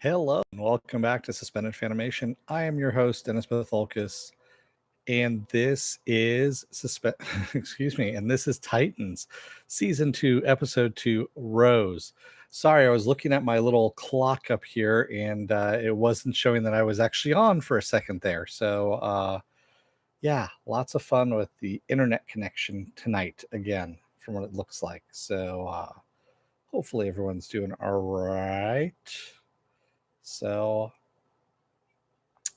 Hello and welcome back to Suspended Fanimation. I am your host, Dennis Betholkis, and this is excuse me, and this is Titans, Season 2, Episode 2, Rose. Sorry, I was looking at my little clock up here, and it wasn't showing that I was actually on for a second there. So, yeah, lots of fun with the internet connection tonight again, from what it looks like. So, hopefully everyone's doing all right. So,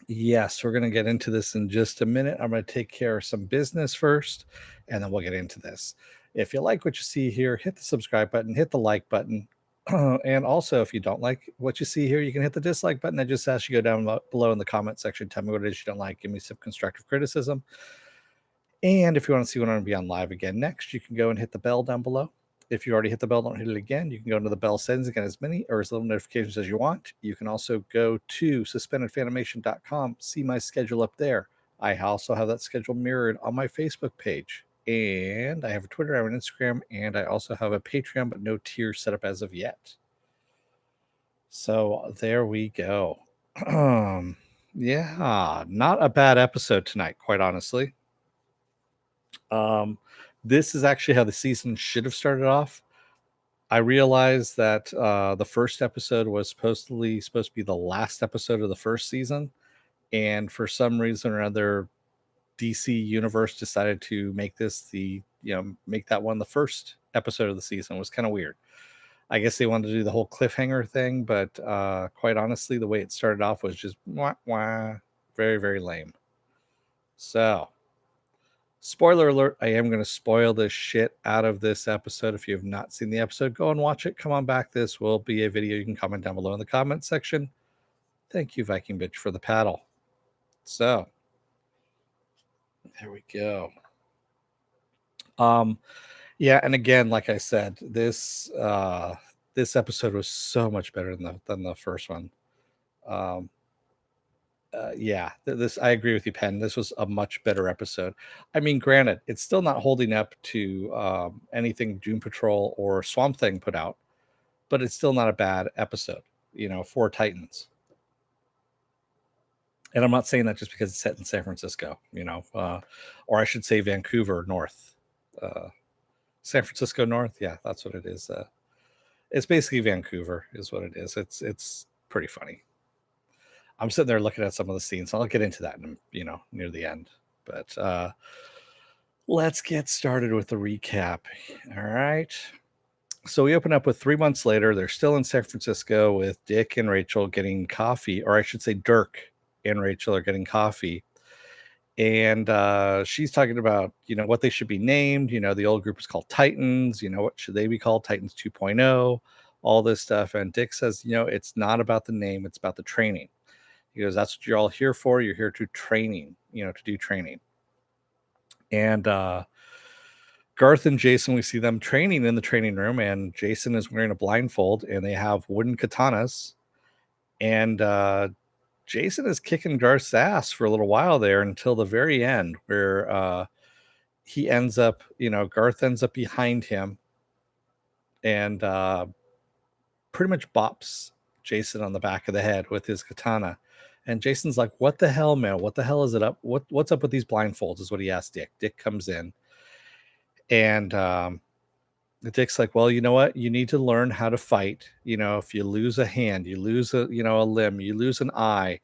yes, we're going to get into this in just a minute. I'm going to take care of some business first, and then we'll get into this. If you like what you see here, hit the subscribe button, hit the like button. And also, if you don't like what you see here, you can hit the dislike button. I just ask you go down below in the comment section. Tell me what it is you don't like. Give me some constructive criticism. And if you want to see when I'm going to be on live again next, you can go and hit the bell down below. If you already hit the bell, don't hit it again. You can go into the bell settings and get as many or as little notifications as you want. You can also go to suspendedfanimation.com, see my schedule up there. I also have that schedule mirrored on my Facebook page. And I have a Twitter, I have an Instagram, and I also have a Patreon, but no tier set up as of yet. So there we go. Yeah, not a bad episode tonight, quite honestly. This is actually how the season should have started off. I realized that the first episode was supposed to be the last episode of the first season, and for some reason or other, DC Universe decided to make make that one the first episode of the season. It was kind of weird. I guess they wanted to do the whole cliffhanger thing, but quite honestly, the way it started off was just wah, wah, very, very lame. So, spoiler alert, I am going to spoil the shit out of this episode. If you have not seen the episode, go and watch it. Come on back. This will be a video you can comment down below in the comment section. Thank you, Viking Bitch, for the paddle. So, there we go. Yeah, and again, like I said, this episode was so much better than the first one. Yeah, this I agree with you, Penn. This was a much better episode. I mean, granted, it's still not holding up to anything Doom Patrol or Swamp Thing put out, but it's still not a bad episode, for Titans. And I'm not saying that just because it's set in San Francisco, or I should say Vancouver North. San Francisco North, yeah, that's what it is. It's basically Vancouver, is what it is. It's pretty funny. I'm sitting there looking at some of the scenes. I'll get into that, near the end. But let's get started with the recap. All right. So we open up with 3 months later. They're still in San Francisco with Dick and Rachel getting coffee, or I should say Dirk and Rachel are getting coffee. And she's talking about, what they should be named. The old group is called Titans. What should they be called? Titans 2.0, all this stuff. And Dick says, it's not about the name. It's about the training. He goes, that's what you're all here for. You're here to to do training. And Garth and Jason, we see them training in the training room, and Jason is wearing a blindfold, and they have wooden katanas. And Jason is kicking Garth's ass for a little while there until the very end, where he ends up, Garth ends up behind him and pretty much bops Jason on the back of the head with his katana. And Jason's like, what the hell, man? What the hell is it up? What's up with these blindfolds is what he asked Dick. Dick comes in. And Dick's like, well, you know what? You need to learn how to fight. If you lose a hand, you lose a limb, you lose an eye.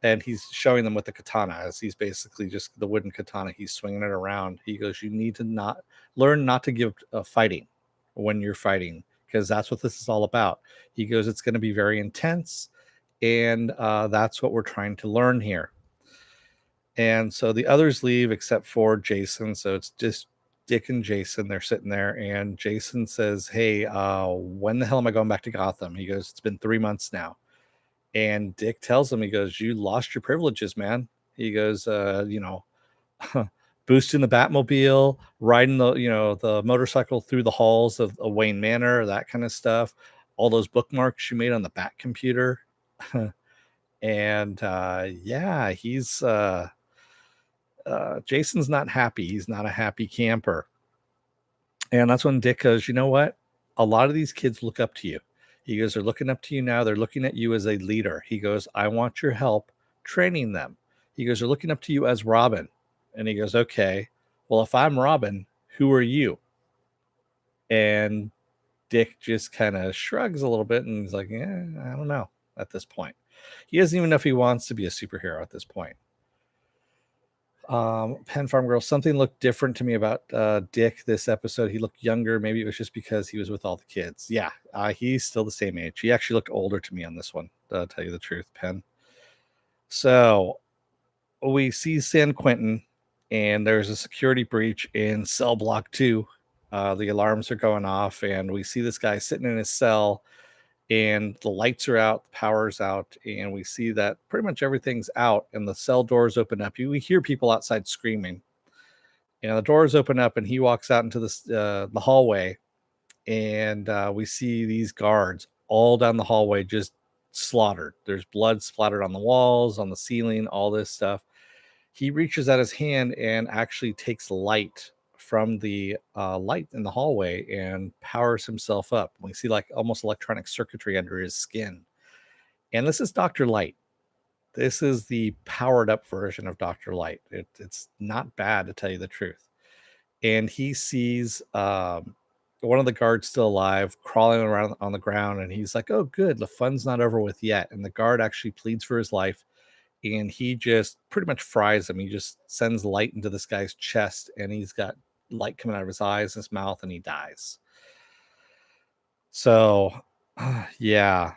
And he's showing them with the katana, as he's basically just the wooden katana. He's swinging it around. He goes, you need to learn not to give fighting when you're fighting, because that's what this is all about. He goes, it's going to be very intense. And that's what we're trying to learn here. And so the others leave except for Jason. So it's just Dick and Jason. They're sitting there, and Jason says, hey, when the hell am I going back to Gotham? He goes, it's been 3 months now. And Dick tells him, he goes, you lost your privileges, man. He goes, boosting the Batmobile, riding the motorcycle through the halls of Wayne Manor, that kind of stuff. All those bookmarks you made on the Bat computer. And yeah, he's Jason's not happy. He's not a happy camper. And that's when Dick goes, you know what? A lot of these kids look up to you. He goes, they're looking up to you now. They're looking at you as a leader. He goes, I want your help training them. He goes, they're looking up to you as Robin. And he goes, okay, well, if I'm Robin, who are you? And Dick just kind of shrugs a little bit and he's like, yeah, I don't know at this point. He doesn't even know if he wants to be a superhero at this point. Penn Farm Girl, something looked different to me about Dick this episode. He looked younger. Maybe it was just because he was with all the kids. Yeah, he's still the same age. He actually looked older to me on this one, to tell you the truth, Penn. So we see San Quentin, and there's a security breach in cell block 2. The alarms are going off, and we see this guy sitting in his cell, and the lights are out, the power's out, and we see that pretty much everything's out, and the cell doors open up. We hear people outside screaming. And the doors open up, and he walks out into the hallway, and we see these guards all down the hallway just slaughtered. There's blood splattered on the walls, on the ceiling, all this stuff. He reaches out his hand and actually takes light from the light in the hallway and powers himself up. We see like almost electronic circuitry under his skin. And this is Dr. Light. This is the powered up version of Dr. Light. It's not bad, to tell you the truth. And he sees one of the guards still alive, crawling around on the ground. And he's like, oh, good, the fun's not over with yet. And the guard actually pleads for his life. And he just pretty much fries him. He just sends light into this guy's chest, and he's got light coming out of his eyes, his mouth, and he dies. So, yeah.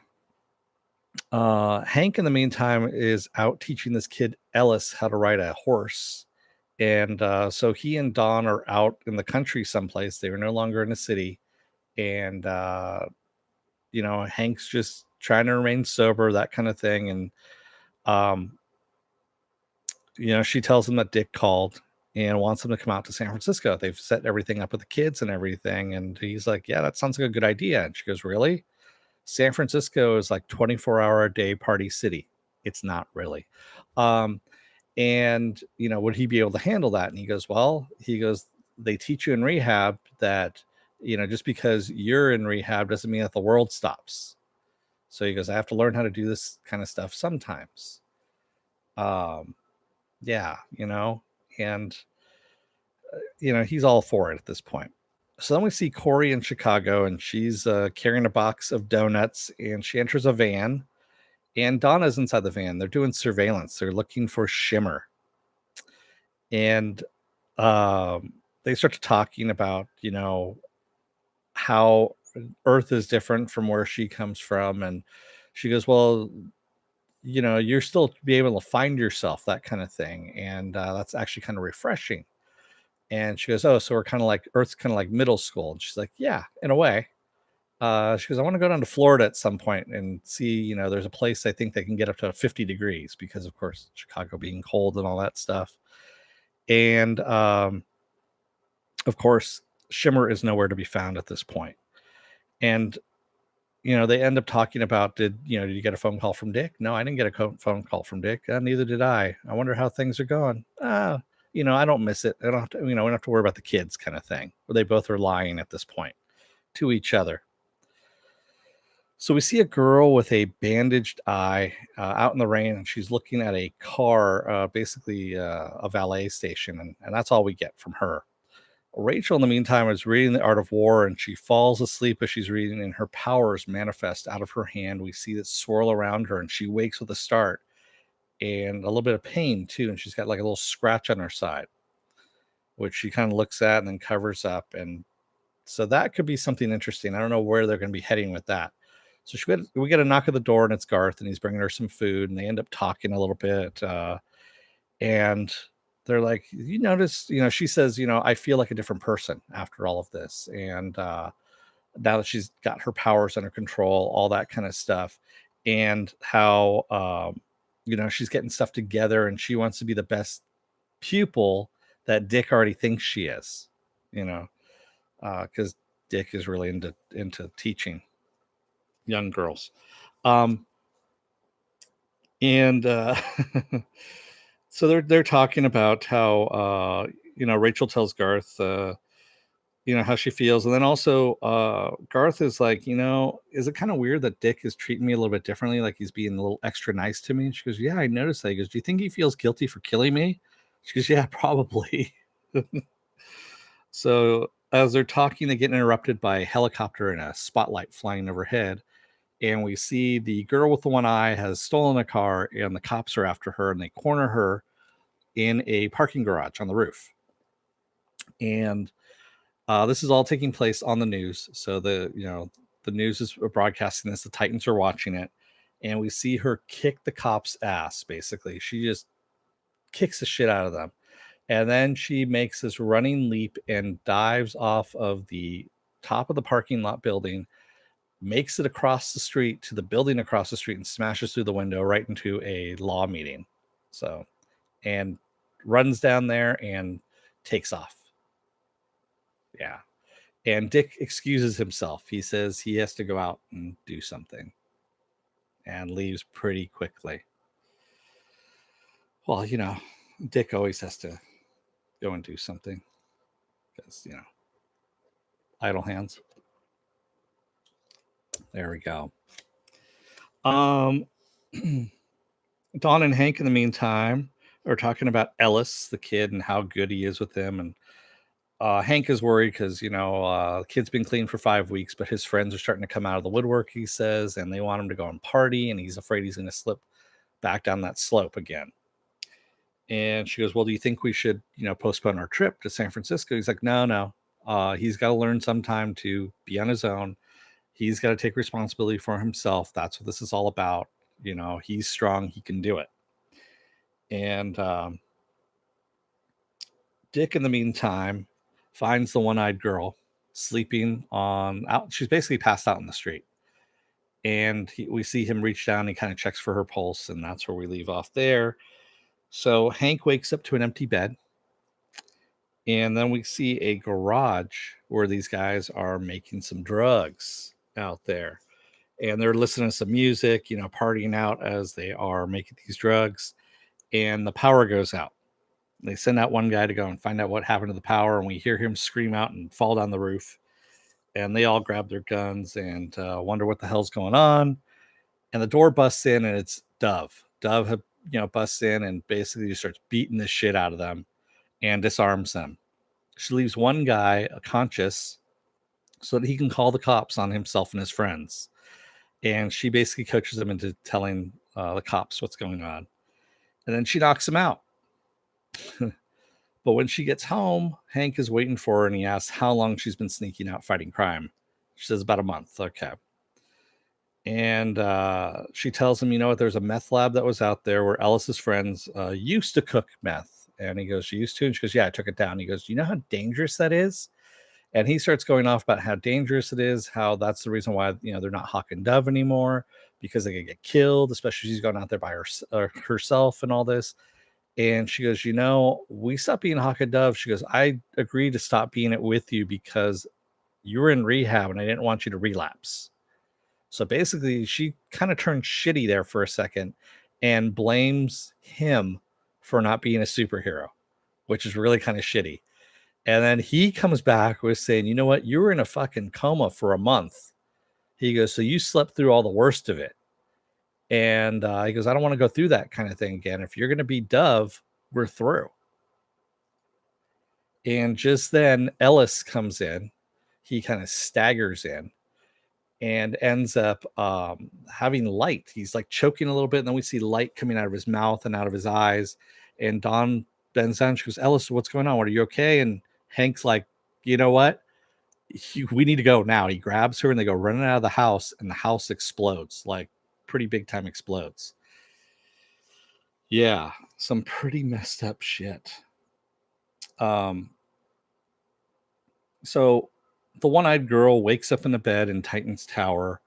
Hank, in the meantime, is out teaching this kid Ellis how to ride a horse. And so he and Dawn are out in the country someplace. They were no longer in a city. And, Hank's just trying to remain sober, that kind of thing. And, she tells him that Dick called and wants him to come out to San Francisco. They've set everything up with the kids and everything. And he's like, yeah, that sounds like a good idea. And she goes, really? San Francisco is like 24-hour-a-day party city. It's not really. And would he be able to handle that? And he goes, they teach you in rehab that, just because you're in rehab doesn't mean that the world stops. So he goes, I have to learn how to do this kind of stuff sometimes. Yeah, and he's all for it at this point. So then we see Corey in Chicago, and she's carrying a box of donuts, and she enters a van, and Donna's inside the van. They're doing surveillance. They're looking for Shimmer. And they start talking about, how Earth is different from where she comes from. And she goes, well, you're still be able to find yourself, that kind of thing. And that's actually kind of refreshing. And she goes, oh, so we're kind of like, Earth's kind of like middle school. And she's like, yeah, in a way. She goes, I want to go down to Florida at some point and see, there's a place I think they can get up to 50 degrees because, of course, Chicago being cold and all that stuff. And, of course, Shimmer is nowhere to be found at this point. And, they end up talking about, did you get a phone call from Dick? No, I didn't get a phone call from Dick. Neither did I. I wonder how things are going. I don't miss it. I don't have to, we don't have to worry about the kids, kind of thing. Where they both are lying at this point to each other. So we see a girl with a bandaged eye out in the rain, and she's looking at a car, basically a valet station, and that's all we get from her. Rachel, in the meantime, is reading The Art of War, and she falls asleep as she's reading, and her powers manifest out of her hand. We see it swirl around her, and she wakes with a start and a little bit of pain, too, and she's got like a little scratch on her side, which she kind of looks at and then covers up. And so that could be something interesting. I don't know where they're going to be heading with that. So we get a knock at the door, and it's Garth, and he's bringing her some food, and they end up talking a little bit. And they're like, you notice, she says, I feel like a different person after all of this. And now that she's got her powers under control, all that kind of stuff, and how, she's getting stuff together, and she wants to be the best pupil that Dick already thinks she is, because Dick is really into teaching young girls. And so they're talking about how Rachel tells Garth how she feels. And then also, Garth is like, is it kind of weird that Dick is treating me a little bit differently? Like he's being a little extra nice to me. And she goes, yeah, I noticed that. He goes, do you think he feels guilty for killing me? She goes, yeah, probably. So as they're talking, they get interrupted by a helicopter and a spotlight flying overhead. And we see the girl with the one eye has stolen a car, and the cops are after her, and they corner her in a parking garage on the roof. And this is all taking place on the news. So the news is broadcasting this. The Titans are watching it, and we see her kick the cops' ass. Basically, she just kicks the shit out of them, and then she makes this running leap and dives off of the top of the parking lot building, makes it across the street to the building across the street, and smashes through the window right into a law meeting. So, and runs down there and takes off. Yeah. And Dick excuses himself. He says he has to go out and do something and leaves pretty quickly. Well, Dick always has to go and do something because, idle hands. There we go. Dawn and Hank, in the meantime, are talking about Ellis, the kid, and how good he is with him. And Hank is worried because, the kid's been clean for 5 weeks, but his friends are starting to come out of the woodwork, he says, and they want him to go and party, and he's afraid he's going to slip back down that slope again. And she goes, well, do you think we should, postpone our trip to San Francisco? He's like, no. He's got to learn sometime to be on his own. He's got to take responsibility for himself. That's what this is all about. He's strong. He can do it. And Dick, in the meantime, finds the one-eyed girl sleeping out. She's basically passed out in the street. And we see him reach down. He kind of checks for her pulse, and that's where we leave off there. So Hank wakes up to an empty bed. And then we see a garage where these guys are making some drugs out there. And they're listening to some music, partying out as they are making these drugs. And the power goes out. They send out one guy to go and find out what happened to the power. And we hear him scream out and fall down the roof. And they all grab their guns and wonder what the hell's going on. And the door busts in, and it's Dove. Dove, busts in and basically just starts beating the shit out of them and disarms them. She leaves one guy conscious so that he can call the cops on himself and his friends. And she basically coaches him into telling the cops what's going on. And then she knocks him out. But when she gets home, Hank is waiting for her, and he asks how long she's been sneaking out fighting crime. She says about a month. Okay. And she tells him, there's a meth lab that was out there where Ellis's friends used to cook meth. And he goes, you used to? And she goes, yeah, I took it down. He goes, do you know how dangerous that is? And he starts going off about how dangerous it is, how that's the reason why, they're not Hawk and Dove anymore, because they could get killed, especially she's going out there by herself and all this. And she goes, we stopped being Hawk and Dove. She goes, I agreed to stop being it with you because you were in rehab and I didn't want you to relapse. So basically, she kind of turned shitty there for a second and blames him for not being a superhero, which is really kind of shitty. And then he comes back with saying, you know what? You were in a fucking coma for a month. He goes, so you slept through all the worst of it. And he goes, I don't want to go through that kind of thing again. If you're going to be Dove, we're through. And just then Ellis comes in. He kind of staggers in and ends up having light. He's like choking a little bit. And then we see light coming out of his mouth and out of his eyes. And Dawn bends down. She goes, Ellis, what's going on? What, are you okay? And Hank's like, you know what? We need to go now. He grabs her and they go running out of the house, and the house explodes, like pretty big time explodes. Yeah, some pretty messed up shit. So the one-eyed girl wakes up in the bed in Titan's tower,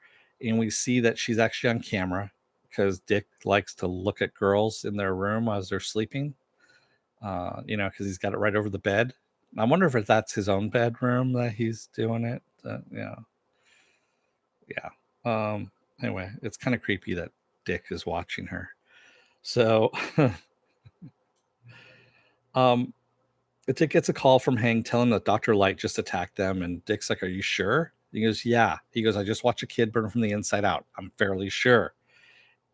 and we see that she's actually on camera because Dick likes to look at girls in their room as they're sleeping. Because he's got it right over the bed. I wonder if that's his own bedroom that he's doing it. Yeah. Anyway, it's kind of creepy that Dick is watching her. So, Dick gets a call from Hank telling that Dr. Light just attacked them, and Dick's like, "Are you sure?" He goes, "Yeah." He goes, "I just watched a kid burn from the inside out. I'm fairly sure."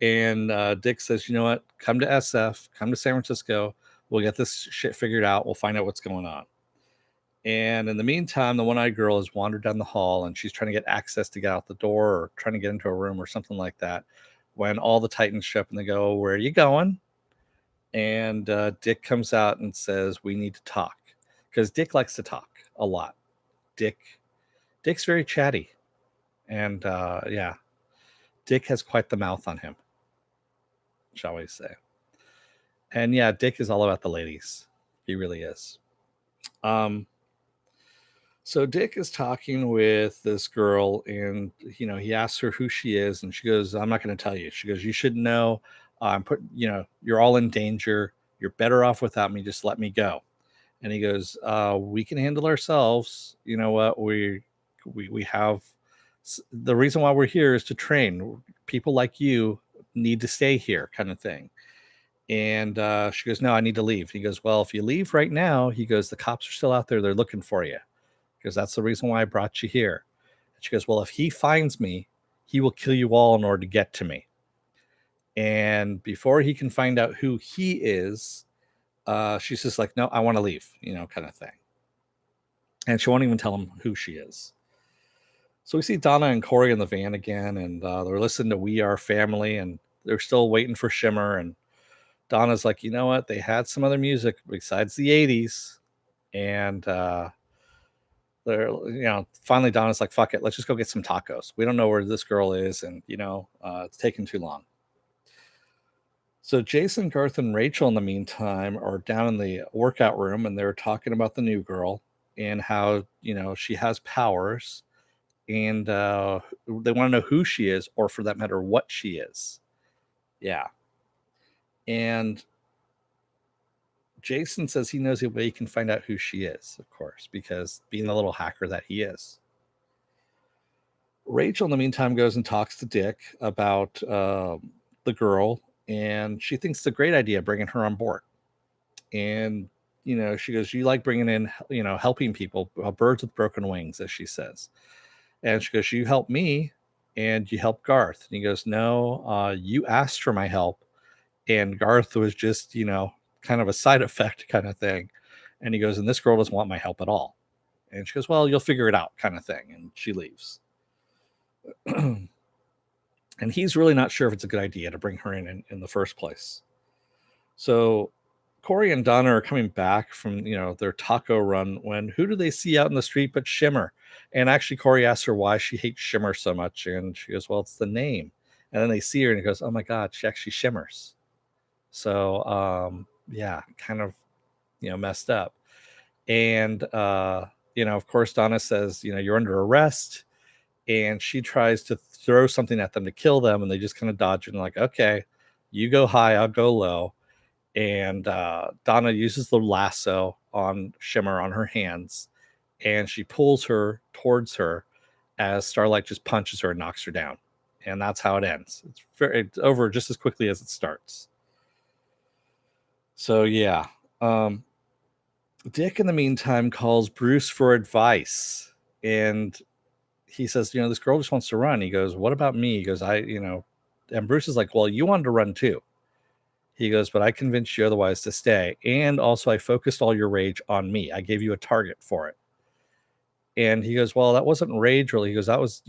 And Dick says, "You know what? Come to SF, come to San Francisco. We'll get this shit figured out. We'll find out what's going on." And in the meantime, the one-eyed girl has wandered down the hall, and she's trying to get access to get out the door, or trying to get into a room or something like that. When all the Titans show up and they go, "Where are you going?" And Dick comes out and says, "We need to talk," because Dick likes to talk a lot. Dick's very chatty, and yeah, Dick has quite the mouth on him, shall we say? And yeah, Dick is all about the ladies. He really is. Um, so Dick is talking with this girl, and he asks her who she is, and she goes, "I'm not going to tell you." She goes, "You should know. You're all in danger. You're better off without me. Just let me go." And he goes, "We can handle ourselves. You know what? We have the reason why we're here is to train. People like you need to stay here," kind of thing. And she goes, "No, I need to leave." He goes, "Well, if you leave right now," he goes, "the cops are still out there. They're looking for you." Because "That's the reason why I brought you here." And she goes, "Well, if he finds me, he will kill you all in order to get to me. And before he can find out who he is," she's just like, "No, I want to leave," kind of thing. And she won't even tell him who she is. So we see Donna and Corey in the van again, and they're listening to "We Are Family," and they're still waiting for Shimmer. And Donna's like, "You know what? They had some other music besides the '80s," and they're, finally Donna's like, "Fuck it, let's just go get some tacos. We don't know where this girl is, and it's taking too long." So Jason, Garth, and Rachel, in the meantime, are down in the workout room, and they're talking about the new girl and how she has powers, and they want to know who she is, or for that matter, what she is. Yeah. And Jason says he knows a way he can find out who she is, of course, because being the little hacker that he is. Rachel, in the meantime, goes and talks to Dick about the girl, and she thinks it's a great idea bringing her on board. And she goes, "You like bringing in, helping people, birds with broken wings," as she says. And she goes, "You help me, and you help Garth." And he goes, "No, you asked for my help, and Garth was just, kind of a side effect kind of thing." And he goes, "And this girl doesn't want my help at all." And she goes, "Well, you'll figure it out," kind of thing. And she leaves. And he's really not sure if it's a good idea to bring her in the first place. So Corey and Donna are coming back from their taco run when who do they see out in the street but Shimmer? And actually, Corey asks her why she hates Shimmer so much, and she goes, "Well, it's the name." And then they see her, and he goes, "Oh my God, she actually shimmers." So yeah, kind of messed up. And of course, Donna says, "You're under arrest," and she tries to throw something at them to kill them, and they just kind of dodge it and like, "Okay, you go high, I'll go low." And Donna uses the lasso on Shimmer on her hands, and she pulls her towards her as Starlight just punches her and knocks her down. And that's how it ends. It's over just as quickly as it starts. So yeah, um, Dick in the meantime calls Bruce for advice, and he says, "This girl just wants to run." He goes, "What about me?" He goes, and Bruce is like, "Well, you wanted to run too." He goes, "But I convinced you otherwise to stay. And also, I focused all your rage on me. I gave you a target for it." And he goes, "Well, that wasn't rage, really." He goes, "That was,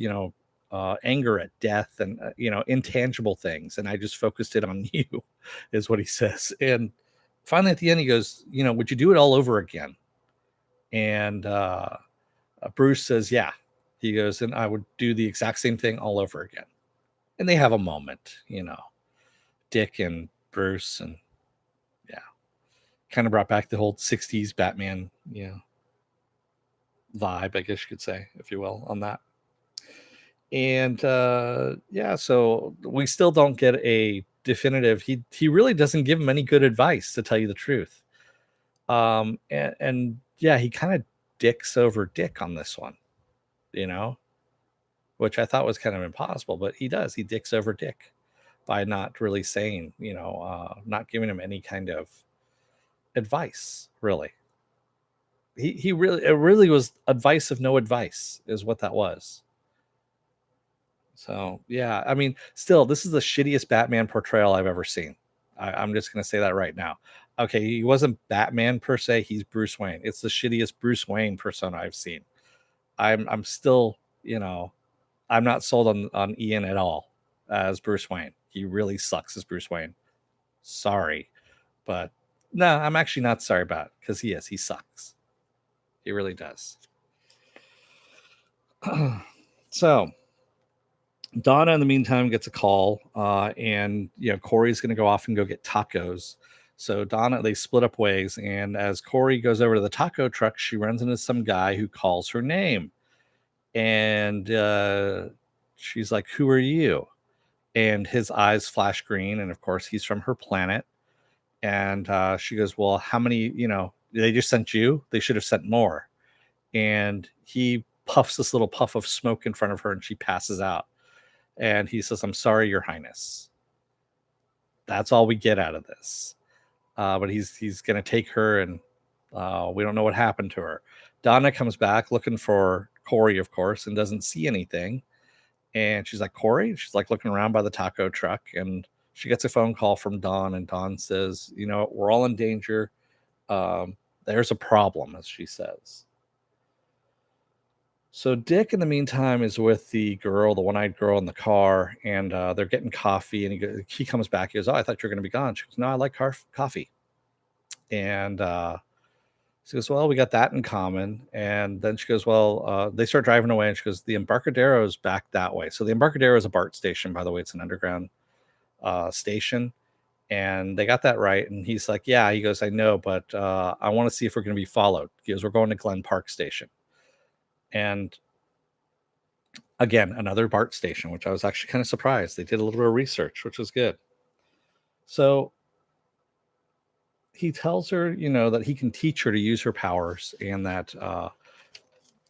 anger at death and, intangible things. And I just focused it on you," is what he says. And finally, at the end, he goes, "Would you do it all over again?" And Bruce says, "Yeah." He goes, "And I would do the exact same thing all over again." And they have a moment, Dick and Bruce, and yeah, kind of brought back the whole 60s Batman, vibe, I guess you could say, if you will, on that. And yeah, so we still don't get a definitive. He really doesn't give him any good advice, to tell you the truth. And yeah, he kind of dicks over Dick on this one, you know, which I thought was kind of impossible, but he does. He dicks over Dick by not really saying, not giving him any kind of advice, really. He really, it really was advice of no advice, is what that was. So yeah, I mean, still, this is the shittiest Batman portrayal I've ever seen. I'm just gonna say that right now. Okay, he wasn't Batman per se; he's Bruce Wayne. It's the shittiest Bruce Wayne persona I've seen. I'm still, I'm not sold on Ian at all as Bruce Wayne. He really sucks as Bruce Wayne. Sorry, but no, I'm actually not sorry about it because he sucks. He really does. So Donna, in the meantime, gets a call, and Corey's going to go off and go get tacos. So Donna, they split up ways, and as Corey goes over to the taco truck, she runs into some guy who calls her name, and she's like, "Who are you?" And his eyes flash green, and of course, he's from her planet. And she goes, "Well, how many? They just sent you. They should have sent more." And he puffs this little puff of smoke in front of her, and she passes out. And he says, "I'm sorry, Your Highness." That's all we get out of this. But he's going to take her, and we don't know what happened to her. Donna comes back looking for Corey, of course, and doesn't see anything. And she's like, "Corey?" She's like looking around by the taco truck, and she gets a phone call from Dawn, and Dawn says, "We're all in danger. There's a problem," as she says. So Dick, in the meantime, is with the girl, the one-eyed girl in the car, and they're getting coffee. And he comes back. He goes, "Oh, I thought you were going to be gone." She goes, "No, I like coffee." And she goes, "Well, we got that in common." And then she goes, "Well," they start driving away, and she goes, "The Embarcadero is back that way." So the Embarcadero is a BART station, by the way. It's an underground station, and they got that right. And he's like, "Yeah." He goes, "I know, but I want to see if we're going to be followed." He goes, "We're going to Glen Park Station." And again, another BART station, which I was actually kind of surprised. They did a little bit of research, which was good. So he tells her, that he can teach her to use her powers, and that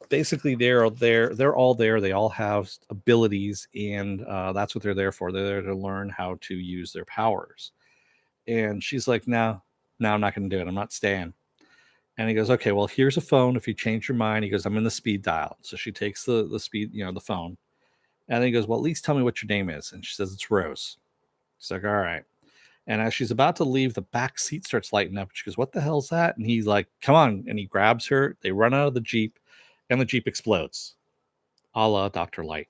basically they're all there. They all have abilities, and that's what they're there for. They're there to learn how to use their powers. And she's like, "No, no, I'm not going to do it. I'm not staying." And he goes, "Okay, well, here's a phone. If you change your mind," he goes, "I'm in the speed dial." So she takes the speed, the phone. And then he goes, "Well, at least tell me what your name is." And she says, "It's Rose." She's like, "All right." And as she's about to leave, the back seat starts lighting up. She goes, "What the hell's that?" And he's like, "Come on." And he grabs her. They run out of the Jeep, and the Jeep explodes, a la Dr. Light.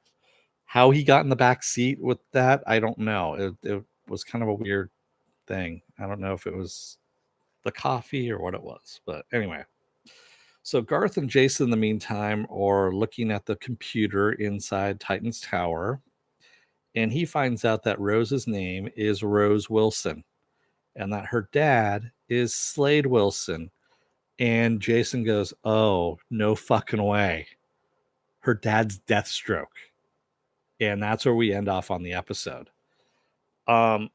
How he got in the back seat with that, I don't know. It was kind of a weird thing. I don't know if it was the coffee or what it was. But anyway. So Garth and Jason, in the meantime, are looking at the computer inside Titan's Tower, and he finds out that Rose's name is Rose Wilson, and that her dad is Slade Wilson. And Jason goes, "Oh, no fucking way. Her dad's Deathstroke." And that's where we end off on the episode. Um,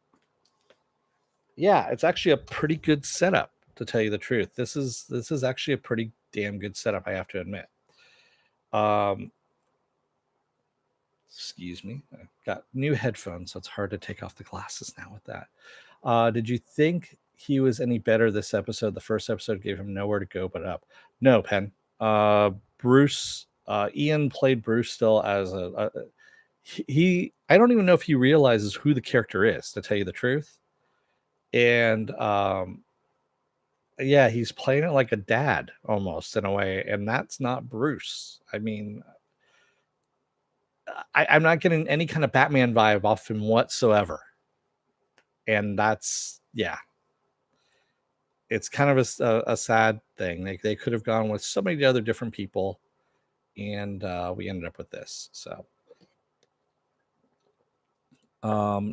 yeah, it's actually a pretty good setup, to tell you the truth. This is actually a pretty damn good setup, I have to admit. Um, excuse me. I've got new headphones, so it's hard to take off the glasses now with that. Did you think he was any better this episode? The first episode gave him nowhere to go but up. No, Penn. Bruce, Ian played Bruce still as he. I don't even know if he realizes who the character is, to tell you the truth. And yeah, he's playing it like a dad almost in a way, and that's not Bruce. I mean, I'm not getting any kind of Batman vibe off him whatsoever. And that's, yeah, it's kind of a sad thing. They could have gone with so many other different people, and we ended up with this. So,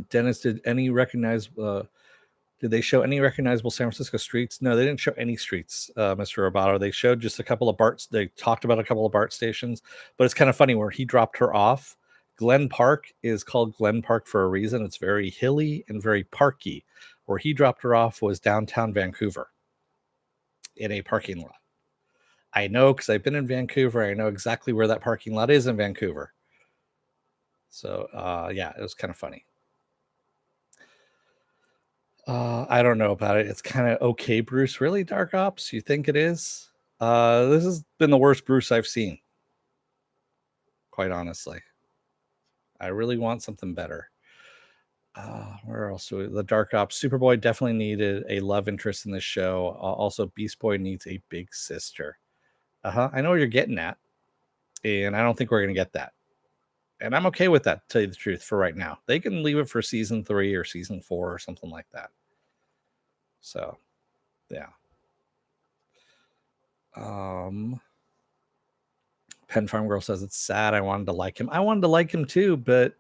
Dennis, did they show any recognizable San Francisco streets? No, they didn't show any streets, Mr. Roboto. They showed just a couple of BART. They talked about a couple of BART stations, but it's kind of funny where he dropped her off. Glen Park is called Glen Park for a reason. It's very hilly and very parky. Where he dropped her off was downtown Vancouver in a parking lot. I know because I've been in Vancouver. I know exactly where that parking lot is in Vancouver. So yeah, it was kind of funny. I don't know about it. It's kind of okay, Bruce. Really, Dark Ops? You think it is? This has been the worst Bruce I've seen, quite honestly. I really want something better. Where else do we? The Dark Ops. Superboy definitely needed a love interest in this show. Also, Beast Boy needs a big sister. I know what you're getting at, and I don't think we're gonna get that. And I'm okay with that, to tell you the truth, for right now. They can leave it for season 3 or season 4 or something like that. So, yeah. Pen Farm Girl says it's sad. I wanted to like him. I wanted to like him too, but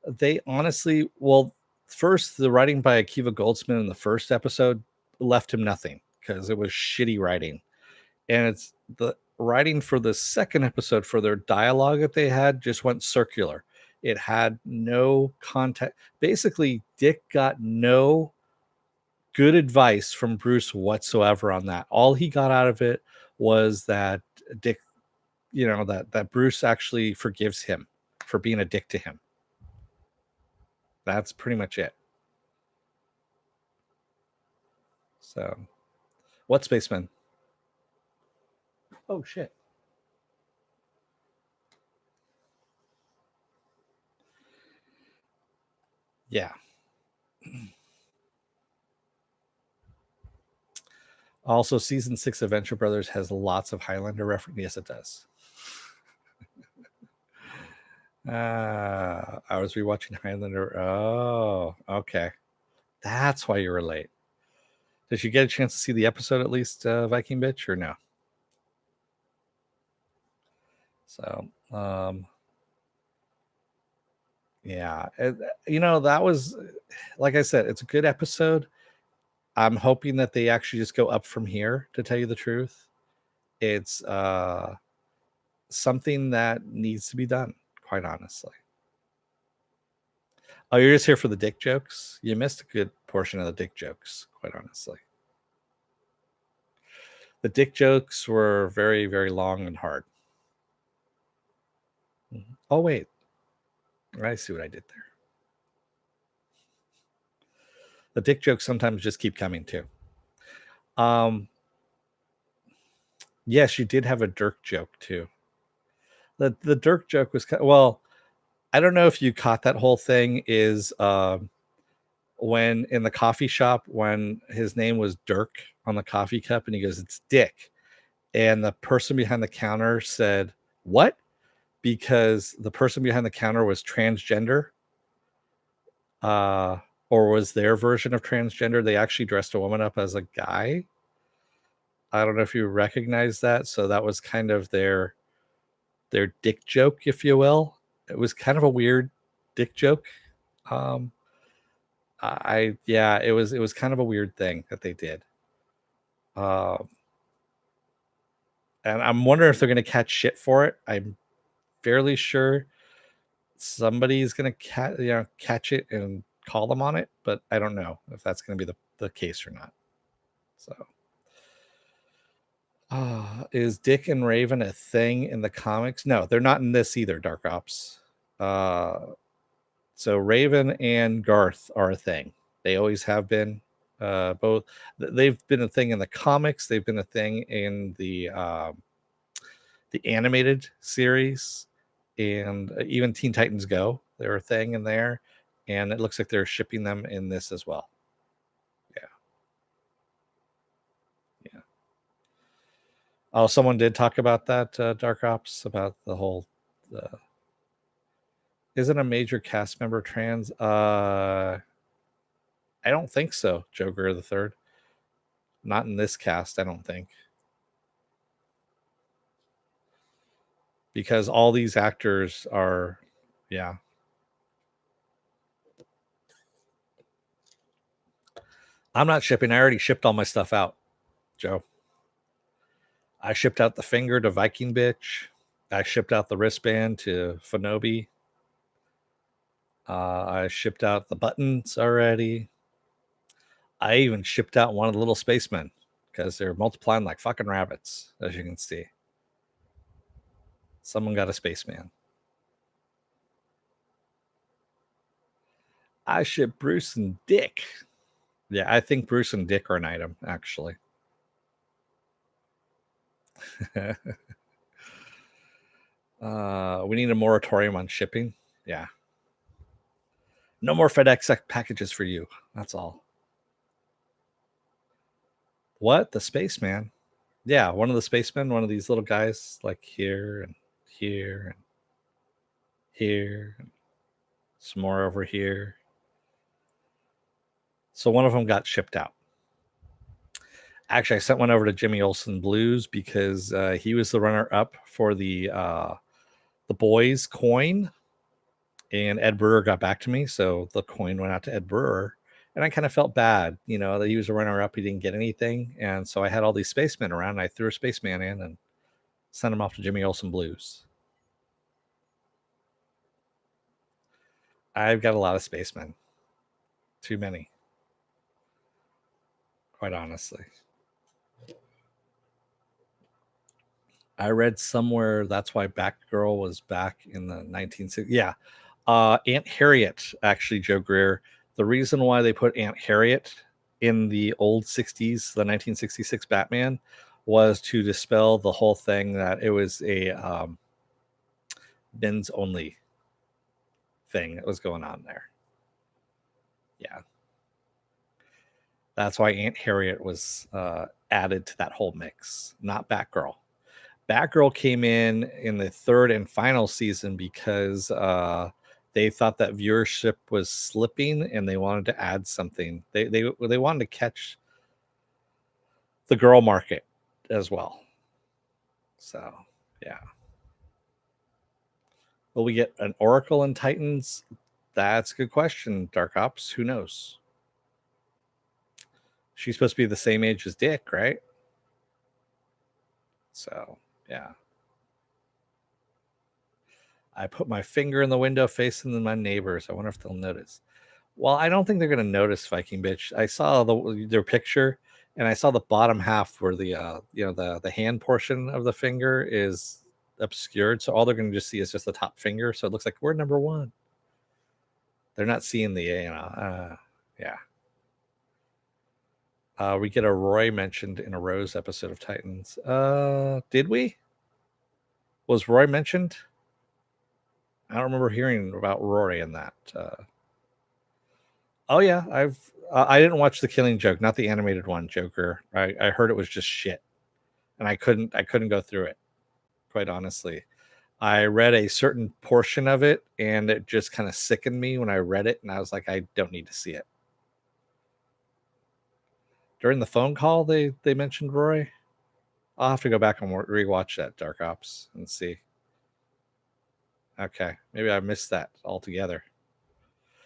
they honestly, well, first the writing by Akiva Goldsman in the first episode left him nothing because it was shitty writing, and it's the writing for the second episode for their dialogue that they had just went circular. It had no context. Basically, Dick got no good advice from Bruce whatsoever on that. All he got out of it was that Dick, that Bruce actually forgives him for being a dick to him. That's pretty much it. So, what, Spaceman? Oh shit. Yeah. Also, season 6 of Venture Brothers has lots of Highlander reference. Yes, it does. I was rewatching Highlander. Oh, okay. That's why you were late. Did you get a chance to see the episode at least, Viking Bitch, or no? So, yeah, that was, like I said, it's a good episode. I'm hoping that they actually just go up from here, to tell you the truth. It's something that needs to be done, quite honestly. Oh, you're just here for the dick jokes? You missed a good portion of the dick jokes, quite honestly. The dick jokes were very, very long and hard. Oh, wait. I see what I did there. The dick jokes sometimes just keep coming too. Yes, you did have a Dirk joke too. The Dirk joke was well, I don't know if you caught that whole thing. Is when in the coffee shop, when his name was Dirk on the coffee cup, and he goes, "It's Dick," and the person behind the counter said, "What?" Because the person behind the counter was transgender, or was their version of transgender. They actually dressed a woman up as a guy. I don't know if you recognize that. So that was kind of their dick joke, if you will. It was kind of a weird dick joke. It was kind of a weird thing that they did. And I'm wondering if they're going to catch shit for it. I'm fairly sure somebody's going to catch it and call them on it, but I don't know if that's going to be the case or not. So, is Dick and Raven a thing in the comics? No, they're not in this either, Dark Ops. So Raven and Garth are a thing. They always have been. Both they've been a thing in the comics. They've been a thing in the animated series, and even Teen Titans Go. They're a thing in there, and it looks like they're shipping them in this as well. Yeah. Yeah. Oh, someone did talk about that, Dark Ops, about the whole. Isn't a major cast member trans? I don't think so, Joe Greer the third. Not in this cast, I don't think. Because all these actors are, yeah. I'm not shipping. I already shipped all my stuff out, Joe. I shipped out the finger to Viking Bitch. I shipped out the wristband to Fanobi. I shipped out the buttons already. I even shipped out one of the little spacemen because they're multiplying like fucking rabbits, as you can see. Someone got a spaceman. I shipped Bruce and Dick. Yeah, I think Bruce and Dick are an item, actually. We need a moratorium on shipping. Yeah. No more FedEx packages for you. That's all. What? The spaceman? Yeah, one of the spacemen, one of these little guys, like here and here and here, and some more over here. So one of them got shipped out. Actually, I sent one over to Jimmy Olsen Blues because he was the runner-up for the boys coin, and Ed Brewer got back to me, so the coin went out to Ed Brewer, and I kind of felt bad, that he was a runner-up, he didn't get anything, and so I had all these spacemen around, and I threw a spaceman in and sent him off to Jimmy Olsen Blues. I've got a lot of spacemen. Too many. Quite honestly. I read somewhere that's why Batgirl was back in the 1960s. Yeah. Aunt Harriet, actually, Joe Greer. The reason why they put Aunt Harriet in the old 60s, the 1966 Batman, was to dispel the whole thing that it was a men's only thing that was going on there. Yeah. That's why Aunt Harriet was added to that whole mix, not Batgirl. Batgirl came in the third and final season because they thought that viewership was slipping and they wanted to add something. They wanted to catch the girl market as well. So, yeah. Will we get an Oracle in Titans? That's a good question, Dark Ops. Who knows? She's supposed to be the same age as Dick, right? So, yeah. I put my finger in the window facing my neighbors. I wonder if they'll notice. Well, I don't think they're going to notice, Viking bitch. I saw their picture, and I saw the bottom half where the hand portion of the finger is obscured. So all they're going to just see is just the top finger. So it looks like we're number one. They're not seeing the yeah. We get a Roy mentioned in a Rose episode of Titans. Did we? Was Roy mentioned? I don't remember hearing about Rory in that. Oh yeah, I didn't watch the Killing Joke, not the animated one, Joker. I heard it was just shit, and I couldn't go through it. Quite honestly, I read a certain portion of it, and it just kind of sickened me when I read it, and I was like, I don't need to see it. During the phone call, they mentioned Rory. I'll have to go back and rewatch that Dark Ops and see. Okay, maybe I missed that altogether.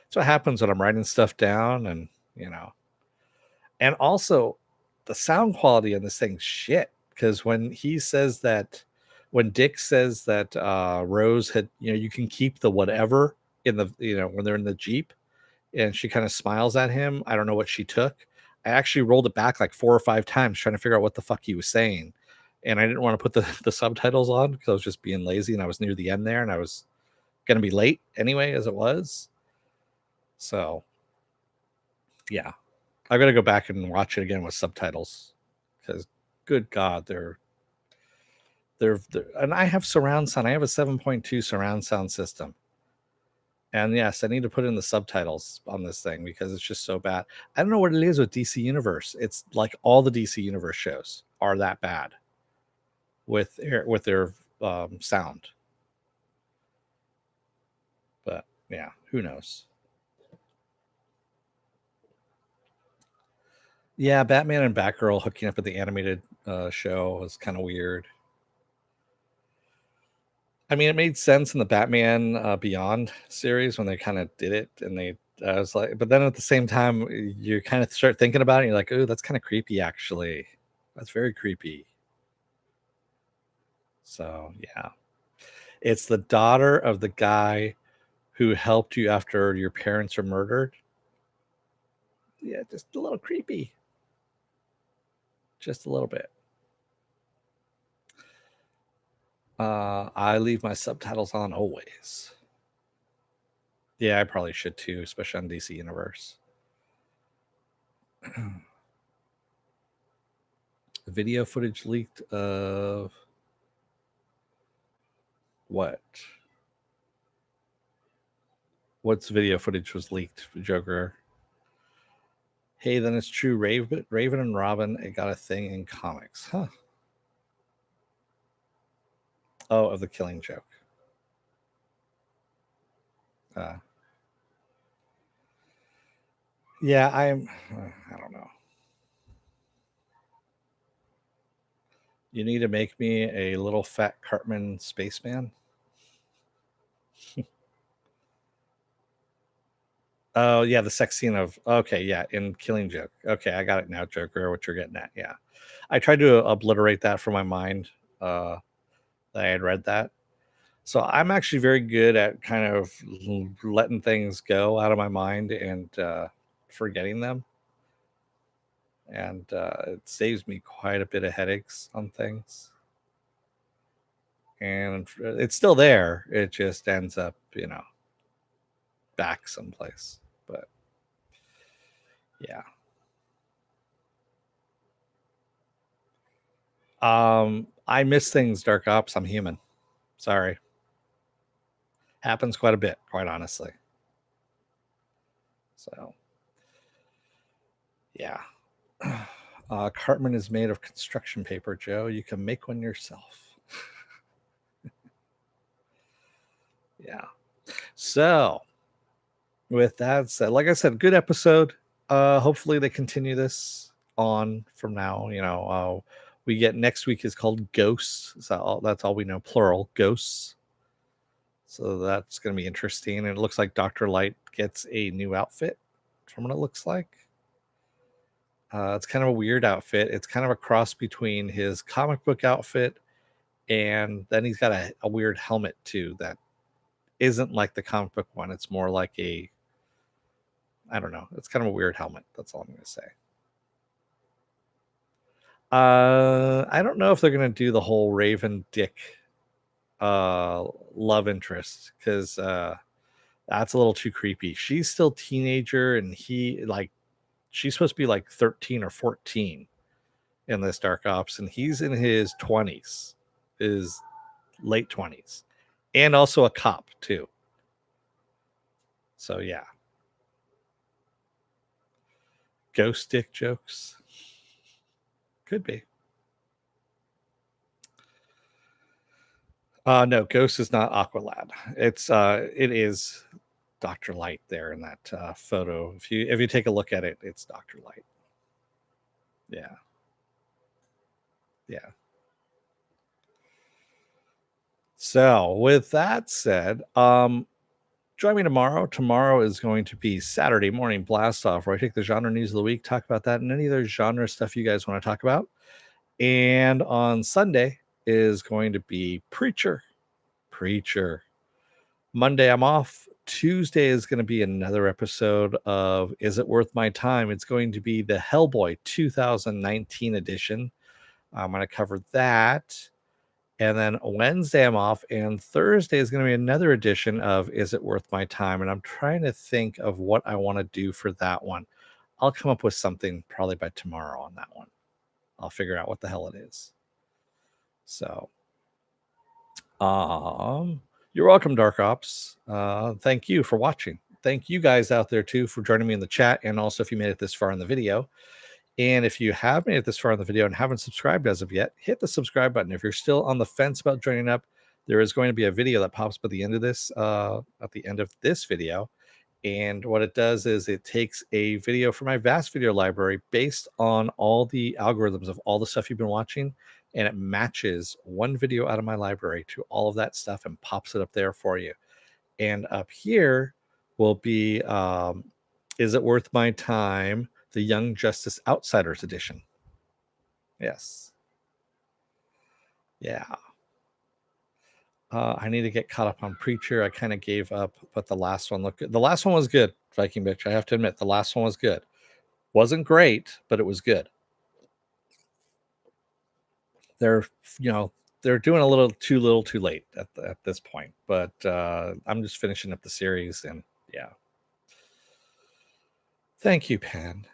That's what happens when I'm writing stuff down, and and also the sound quality on this thing's shit. Because when Dick says that Rose had, you can keep the whatever in the, when they're in the Jeep, and she kind of smiles at him. I don't know what she took. I actually rolled it back like 4 or 5 times trying to figure out what the fuck he was saying. And I didn't want to put the subtitles on because I was just being lazy, and I was near the end there, and I was going to be late anyway as it was. So, yeah. I've got to go back and watch it again with subtitles because, good God, they're and I have surround sound. I have a 7.2 surround sound system. And yes, I need to put in the subtitles on this thing because it's just so bad. I don't know what it is with DC Universe. It's like all the DC Universe shows are that bad with their sound. But yeah, who knows? Yeah, Batman and Batgirl hooking up at the animated show was kind of weird. I mean, it made sense in the Batman Beyond series when they kind of did it, and I was like, but then at the same time, you kind of start thinking about it, and you're like, oh, that's kind of creepy, actually. That's very creepy. So yeah, it's the daughter of the guy who helped you after your parents were murdered. Yeah, just a little creepy, just a little bit. I leave my subtitles on always. Yeah, I probably should too, especially on DC Universe. Video footage leaked of what? What's video footage was leaked, Joker? Hey, then it's true. Raven and Robin, it got a thing in comics, huh? Oh, of the Killing Joke. Yeah, I don't know. You need to make me a little fat Cartman spaceman. Oh yeah, the sex scene of okay, yeah, in Killing Joke. Okay, I got it now, Joker. What you're getting at? Yeah, I tried to obliterate that from my mind. That I had read that, so I'm actually very good at kind of letting things go out of my mind and forgetting them, and it saves me quite a bit of headaches on things. And it's still there. It just ends up, back someplace. But yeah. I miss things, Dark Ops. I'm human. Sorry. Happens quite a bit, quite honestly. So yeah. Cartman is made of construction paper, Joe. You can make one yourself. Yeah. So with that said, like I said, good episode. Hopefully they continue this on from now. We get next week is called Ghosts. So that's all we know, plural, Ghosts. So that's going to be interesting. And it looks like Dr. Light gets a new outfit from what it looks like. It's kind of a weird outfit. It's kind of a cross between his comic book outfit and then he's got a weird helmet too that isn't like the comic book one. It's more like I don't know. It's kind of a weird helmet. That's all I'm going to say. I don't know if they're going to do the whole Raven Dick love interest because that's a little too creepy. She's still teenager and she's supposed to be like 13 or 14 in this Dark Ops and he's in his 20s, his late 20s, and also a cop too. So yeah. Ghost dick jokes. Could be. No, Ghost is not Aqualad. It is Dr. Light there in that photo. If you take a look at it, it's Dr. Light. Yeah. Yeah. So with that said, join me tomorrow. Tomorrow is going to be Saturday morning blast off where I take the genre news of the week, talk about that and any other genre stuff you guys want to talk about. And on Sunday is going to be Preacher. Monday I'm off. Tuesday is going to be another episode of Is It Worth My Time? It's going to be the Hellboy 2019 edition. I'm going to cover that. And then Wednesday I'm off, and Thursday is going to be another edition of Is It Worth My Time? And I'm trying to think of what I want to do for that one. I'll come up with something probably by tomorrow on that one. I'll figure out what the hell it is. So, you're welcome, Dark Ops. Thank you for watching. Thank you guys out there too for joining me in the chat, and also if you made it this far in the video. And if you have made it this far in the video and haven't subscribed as of yet, hit the subscribe button. If you're still on the fence about joining up, there is going to be a video that pops up at the end of this video. And what it does is it takes a video from my vast video library based on all the algorithms of all the stuff you've been watching, and it matches one video out of my library to all of that stuff and pops it up there for you. And up here will be Is It Worth My Time? The Young Justice Outsiders edition. Yes. Yeah. I need to get caught up on Preacher. I kind of gave up, but the last one looked good. The last one was good, Viking Bitch. I have to admit, the last one was good. Wasn't great, but it was good. They're doing a little too late at this point, but I'm just finishing up the series, and yeah. Thank you, Pan.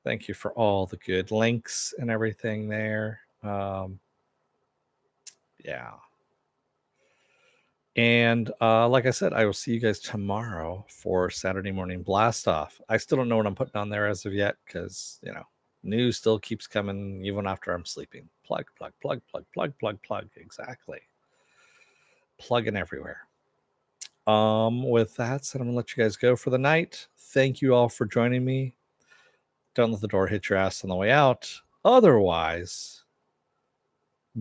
Thank you for all the good links and everything there. Yeah. And like I said, I will see you guys tomorrow for Saturday morning blast off. I still don't know what I'm putting on there as of yet because, news still keeps coming even after I'm sleeping. Plug, plug, plug, plug, plug, plug, plug. Exactly. Plugging everywhere. With that said, I'm gonna let you guys go for the night. Thank you all for joining me. Don't let the door hit your ass on the way out. Otherwise,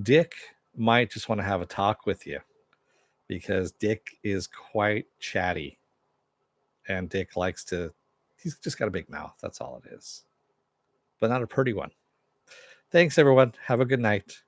Dick might just want to have a talk with you because Dick is quite chatty and Dick he's just got a big mouth. That's all it is, but not a pretty one. Thanks, everyone. Have a good night.